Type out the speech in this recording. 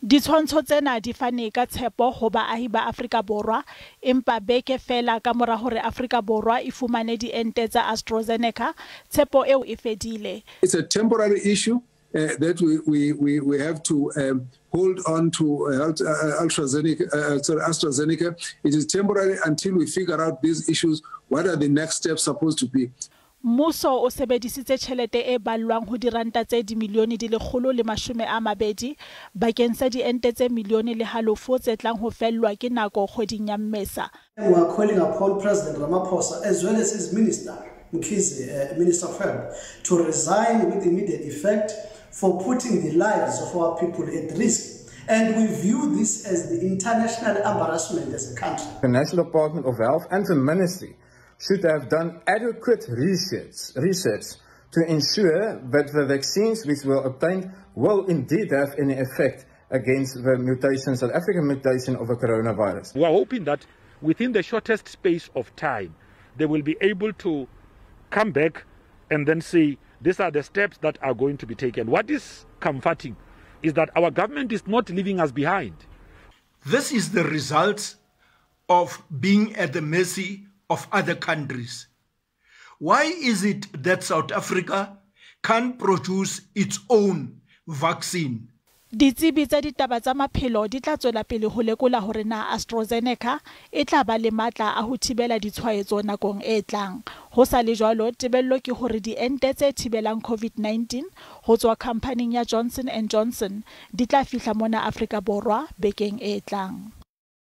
Ditshwantsho tsena di fane ka tshepo ho baahi ba Afrika Borwa empa beke fela ka mora hore Afrika Borwa e fumane diente tsa AstraZeneca, tshepo eo e fedile. It's a temporary issue that we have to hold on to AstraZeneca. It is temporary until we figure out these issues. What are the next steps supposed to be? Mmuso o sebedisitse tjhelete e ballwang ho diranta tse dimilione di 120 bakeng sa diente tse milione le halofo tse tlang ho fellwa ke nako kgweding ya Mmesa. We are calling upon President Ramaphosa as well as his minister, Mkhize, Minister of Health, to resign with immediate effect for putting the lives of our people at risk. And we view this as the international embarrassment as a country. The National Department of Health and the Ministry should have done adequate research to ensure that the vaccines which were obtained will indeed have any effect against the mutation, South African mutation of the coronavirus. We are hoping that within the shortest space of time, they will be able to come back and then say, these are the steps that are going to be taken. What is comforting is that our government is not leaving us behind. This is the result of being at the mercy of other countries. Why is it that South Africa can't produce its own vaccine? Ditsebi tsa ditaba tsa maphelo di tla tswela pele ho lekola hore na AstraZeneca e tla ba le matla a ho thibela ditshwaetso nakong e tlang. Ho sa le jwalo, tebello ke hore diente tse thibelang COVID-19 ho tswa khampaning ya Johnson & Johnson di tla fihla mona Afrika Borwa bekeng e tlang.